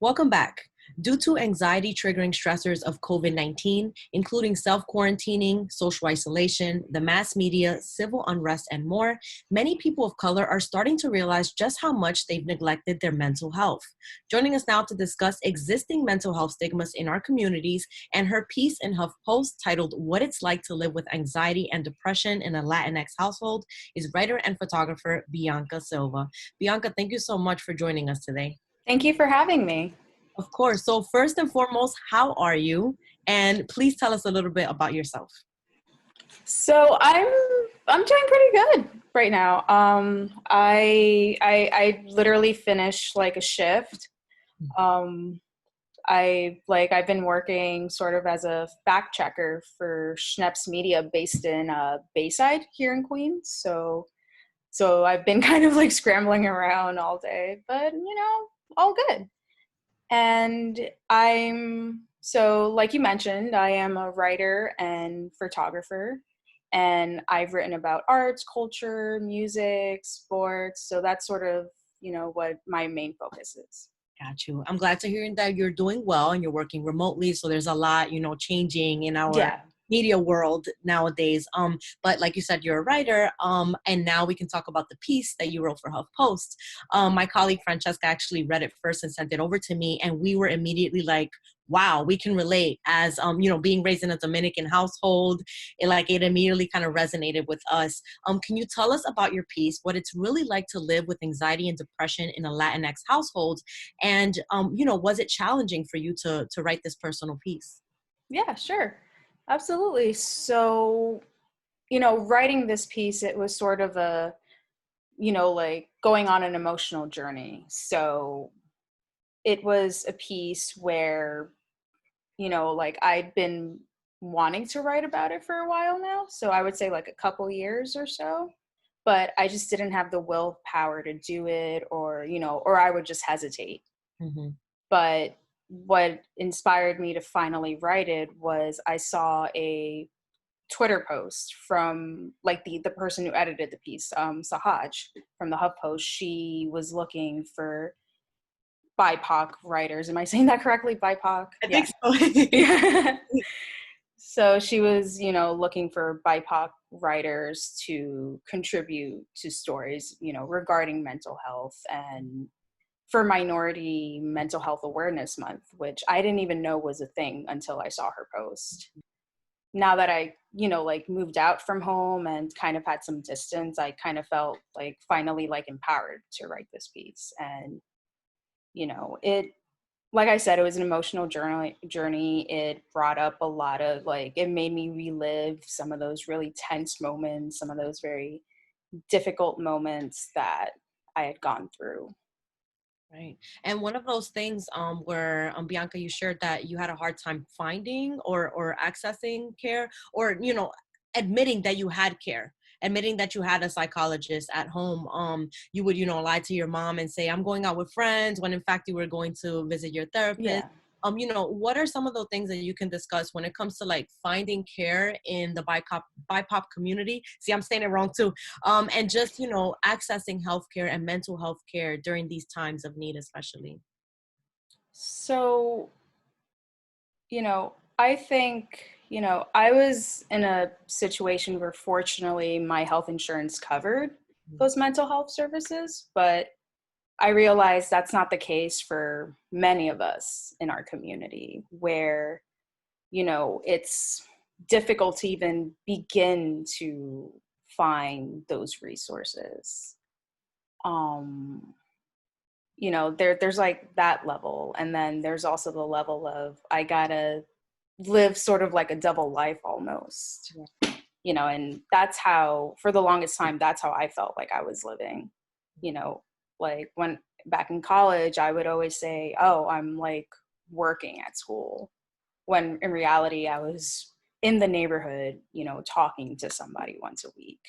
Welcome back. Due to anxiety triggering stressors of COVID-19, including self-quarantining, social isolation, the mass media, civil unrest, and more, many people of color are starting to realize just how much they've neglected their mental health. Joining us now to discuss existing mental health stigmas in our communities and her piece in HuffPost titled What It's Like to Live with Anxiety and Depression in a Latinx Household is writer and photographer Bianca Silva. Bianca, thank you so much for joining us today. Thank you for having me. Of course. So first and foremost, how are you? And please tell us a little bit about yourself. So I'm doing pretty good right now. I literally finished like a shift. I've been working sort of as a fact checker for Schnepp's Media based in Bayside here in Queens. So I've been kind of like scrambling around all day, but all good. And so like you mentioned, I am a writer and photographer, and I've written about arts, culture, music, sports. So that's sort of, what my main focus is. Got you. I'm glad to hear that you're doing well and you're working remotely. So there's a lot, changing in our media world nowadays. But like you said, you're a writer. And now we can talk about the piece that you wrote for HuffPost. My colleague Franchesca actually read it first and sent it over to me, and we were immediately like, wow, we can relate as, being raised in a Dominican household. It immediately kind of resonated with us. Can you tell us about your piece, what it's really like to live with anxiety and depression in a Latinx household? And, was it challenging for you to write this personal piece? Yeah, sure. Absolutely. So, writing this piece, it was sort of a, like going on an emotional journey. So it was a piece where, like I'd been wanting to write about it for a while now. So I would say like a couple years or so, but I just didn't have the willpower to do it, or I would just hesitate. Mm-hmm. But what inspired me to finally write it was I saw a Twitter post from like the person who edited the piece, Sahaj from the HuffPost. She was looking for BIPOC writers. Am I saying that correctly? BIPOC? I think so. So she was, looking for BIPOC writers to contribute to stories, regarding mental health, and for Minority Mental Health Awareness Month, which I didn't even know was a thing until I saw her post. Now that I, moved out from home and kind of had some distance, I kind of felt like finally like empowered to write this piece. And, it, like I said, it was an emotional journey. It brought up a lot of it made me relive some of those really tense moments, some of those very difficult moments that I had gone through. Right. And one of those things where Bianca, you shared that you had a hard time finding or accessing care, or admitting that you had care, admitting that you had a psychologist at home. You would lie to your mom and say, I'm going out with friends, when in fact you were going to visit your therapist. Yeah. What are some of those things that you can discuss when it comes to like finding care in the BIPOC community? See, I'm saying it wrong too. And just, accessing healthcare and mental health care during these times of need, especially. So, I think, I was in a situation where fortunately my health insurance covered those mental health services, but I realized that's not the case for many of us in our community, where, it's difficult to even begin to find those resources. There's like that level. And then there's also the level of, I gotta live sort of like a double life almost, and that's how, for the longest time, that's how I felt like I was living. Like when back in college, I would always say, oh, I'm like working at school, when in reality I was in the neighborhood, talking to somebody once a week.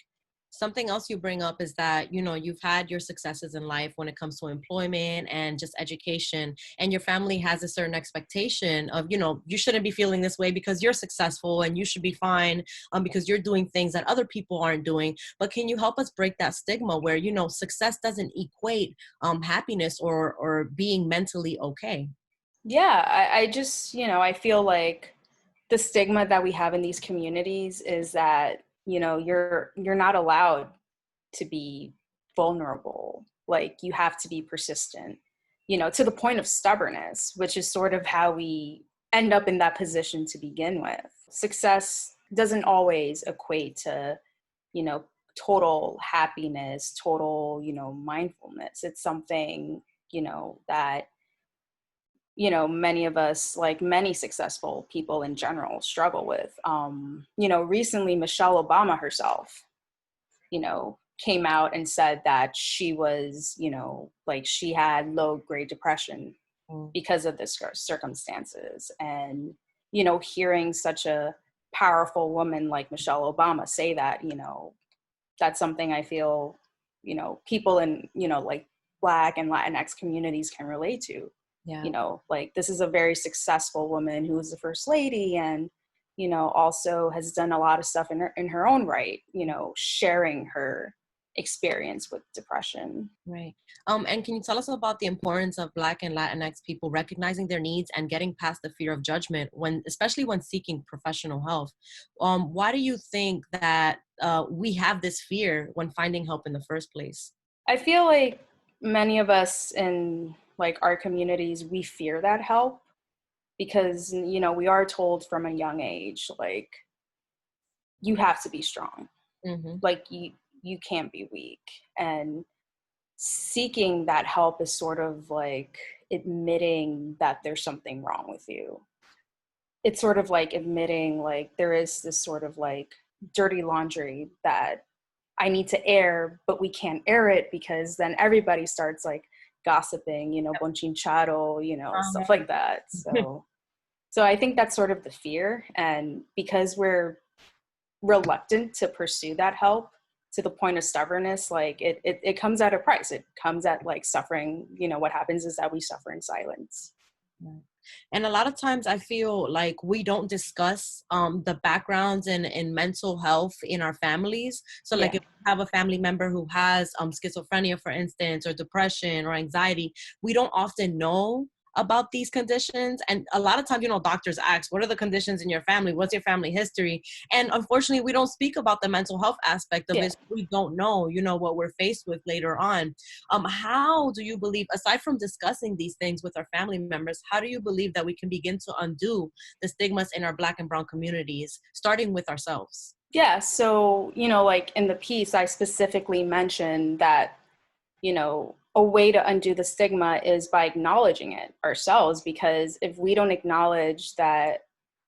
Something else you bring up is that, you know, you've had your successes in life when it comes to employment and just education, and your family has a certain expectation of, you know, you shouldn't be feeling this way because you're successful and you should be fine because you're doing things that other people aren't doing. But can you help us break that stigma where, you know, success doesn't equate happiness or being mentally okay? Yeah, I just, you know, I feel like the stigma that we have in these communities is that, you know, you're not allowed to be vulnerable. Like, you have to be persistent, you know, to the point of stubbornness, which is sort of how we end up in that position to begin with. Success doesn't always equate to, you know, total happiness, total, you know, mindfulness. It's something, you know, that, you know, many of us, like many successful people in general, struggle with. You know, recently Michelle Obama herself, you know, came out and said that she was, you know, like she had low grade depression Mm. because of the circumstances. And, you know, hearing such a powerful woman like Michelle Obama say that, you know, that's something I feel, you know, people in, you know, like Black and Latinx communities can relate to. Yeah. You know, like, this is a very successful woman who was the first lady and, you know, also has done a lot of stuff in her own right, you know, sharing her experience with depression. Right. And can you tell us about the importance of Black and Latinx people recognizing their needs and getting past the fear of judgment when, especially when seeking professional help? Why do you think that we have this fear when finding help in the first place? I feel like many of us in like our communities, we fear that help because, you know, we are told from a young age, like, you have to be strong. Mm-hmm. Like, you can't be weak. And seeking that help is sort of like admitting that there's something wrong with you. It's sort of like admitting like there is this sort of like dirty laundry that I need to air, but we can't air it because then everybody starts like gossiping, you know, bonchinchado, you know, stuff like that. So I think that's sort of the fear. And because we're reluctant to pursue that help to the point of stubbornness, like it comes at a price. It comes at like suffering. You know, what happens is that we suffer in silence. Right. And a lot of times I feel like we don't discuss the backgrounds in mental health in our families. So like Yeah. if we have a family member who has schizophrenia, for instance, or depression or anxiety, we don't often know about these conditions. And a lot of times, you know, doctors ask, what are the conditions in your family? What's your family history? And unfortunately, we don't speak about the mental health aspect of Yeah. it. So we don't know, you know, what we're faced with later on. How do you believe, aside from discussing these things with our family members, how do you believe that we can begin to undo the stigmas in our Black and brown communities, starting with ourselves? Yeah. So, you know, like in the piece, I specifically mentioned that, you know, a way to undo the stigma is by acknowledging it ourselves, because if we don't acknowledge that,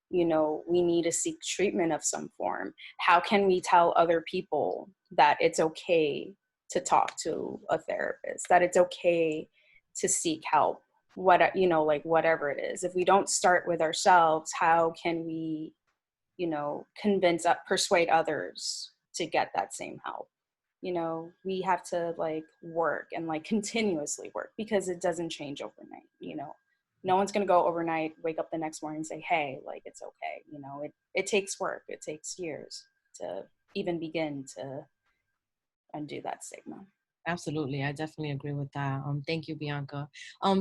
you know, we need to seek treatment of some form, how can we tell other people that it's okay to talk to a therapist, that it's okay to seek help, what, you know, like whatever it is? If we don't start with ourselves, how can we, you know, persuade others to get that same help? You know, we have to like work and like continuously work because it doesn't change overnight. You know, no one's going to go overnight, wake up the next morning and say, hey, like, it's okay. You know, it takes work. It takes years to even begin to undo that stigma. Absolutely. I definitely agree with that. Thank you, Bianca.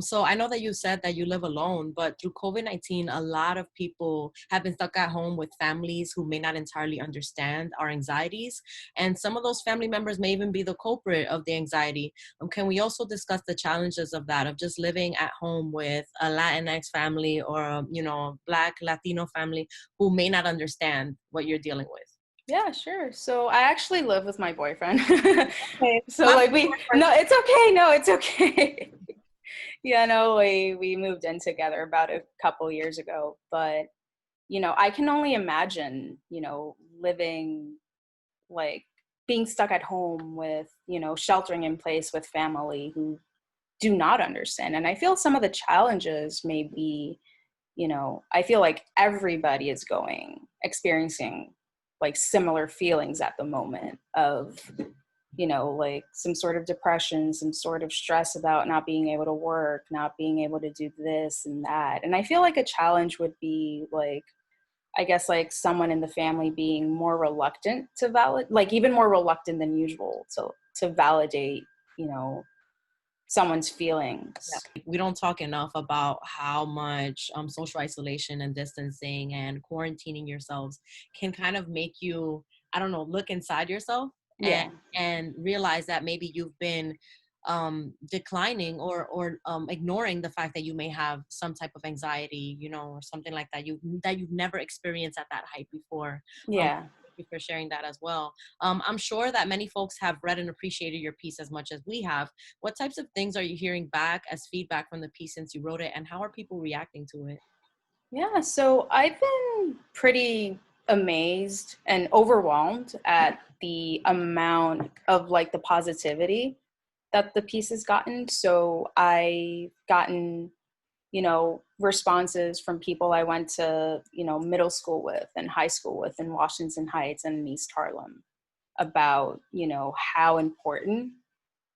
So I know that you said that you live alone, but through COVID-19, a lot of people have been stuck at home with families who may not entirely understand our anxieties. And some of those family members may even be the culprit of the anxiety. Can we also discuss the challenges of that, of just living at home with a Latinx family or, you know, Black Latino family who may not understand what you're dealing with? Yeah, sure. So I actually live with my boyfriend. Okay. So like no, it's okay. No, it's okay. Yeah, no, we moved in together about a couple years ago, but you know, I can only imagine, you know, living like being stuck at home with, you know, sheltering in place with family who do not understand. And I feel some of the challenges may be, you know, I feel like everybody is experiencing like similar feelings at the moment of, you know, like some sort of depression, some sort of stress about not being able to work, not being able to do this and that. And I feel like a challenge would be like, I guess like someone in the family being more reluctant to like even more reluctant than usual to validate, you know, someone's feelings. Yeah. We don't talk enough about how much social isolation and distancing and quarantining yourselves can kind of make you, I don't know, look inside yourself Yeah. and realize that maybe you've been declining or ignoring the fact that you may have some type of anxiety, you know, or something like that you've never experienced at that height before. Yeah. Thank you for sharing that as well. I'm sure that many folks have read and appreciated your piece as much as we have. What types of things are you hearing back as feedback from the piece since you wrote it, and how are people reacting to it? Yeah, so I've been pretty amazed and overwhelmed at the amount of like the positivity that the piece has gotten. So I've gotten, you know, responses from people I went to, you know, middle school with and high school with in Washington Heights and in East Harlem about, you know, how important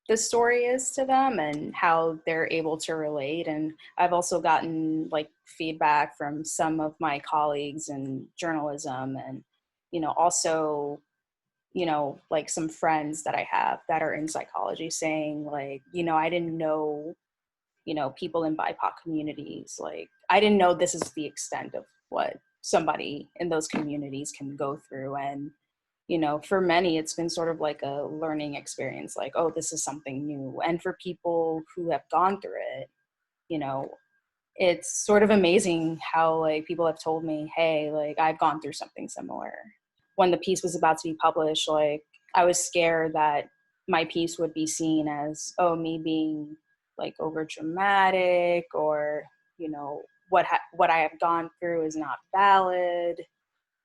the story is to them and how they're able to relate. And I've also gotten like feedback from some of my colleagues in journalism and, you know, also, you know, like some friends that I have that are in psychology saying like, you know, I didn't know, you know, people in BIPOC communities, like I didn't know this is the extent of what somebody in those communities can go through. And you know, for many, it's been sort of like a learning experience, like, oh, this is something new. And for people who have gone through it, you know, it's sort of amazing how like people have told me, hey, like I've gone through something similar. When the piece was about to be published, like I was scared that my piece would be seen as, oh, me being like over dramatic or, you know, what I have gone through is not valid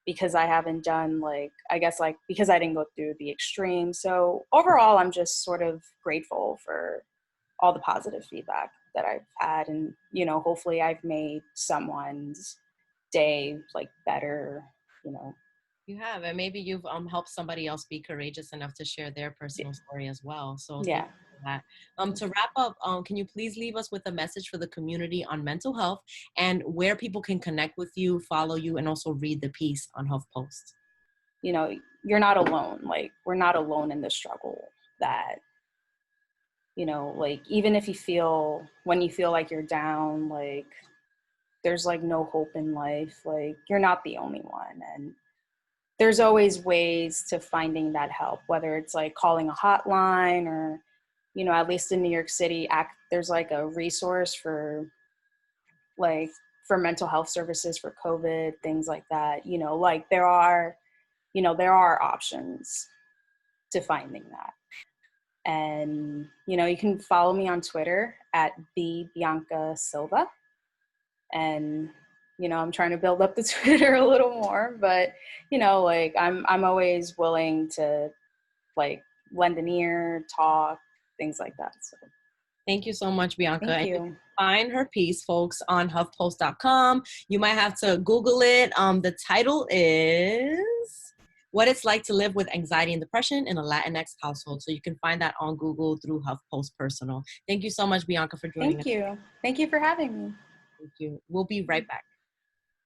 because I haven't done like, I guess like, because I didn't go through the extreme. So overall, I'm just sort of grateful for all the positive feedback that I've had. And, you know, hopefully I've made someone's day like better, you know. You have, and maybe you've helped somebody else be courageous enough to share their personal story as well. So thank Yeah. you for that. To wrap up, can you please leave us with a message for the community on mental health and where people can connect with you, follow you, and also read the piece on HuffPost? You know, you're not alone. Like we're not alone in the struggle that, you know, like even if you feel, when you feel like you're down, like there's like no hope in life, like you're not the only one. And there's always ways to finding that help, whether it's like calling a hotline or, you know, at least in New York City, there's like a resource for like for mental health services for COVID, things like that. You know, like there are, you know, there are options to finding that. And, you know, you can follow me on Twitter at Bianca Silva. And, you know, I'm trying to build up the Twitter a little more, but, you know, like I'm always willing to like lend an ear, talk, things like that. So Thank you so much, Bianca. thank And you you. can find her piece, folks, on HuffPost.com. You might have to Google it. The title is What It's Like to Live with Anxiety and Depression in a Latinx Household. So you can find that on Google through HuffPost Personal. Thank you so much, Bianca, for joining us. Thank you. Thank you for having me. Thank you. We'll be right back.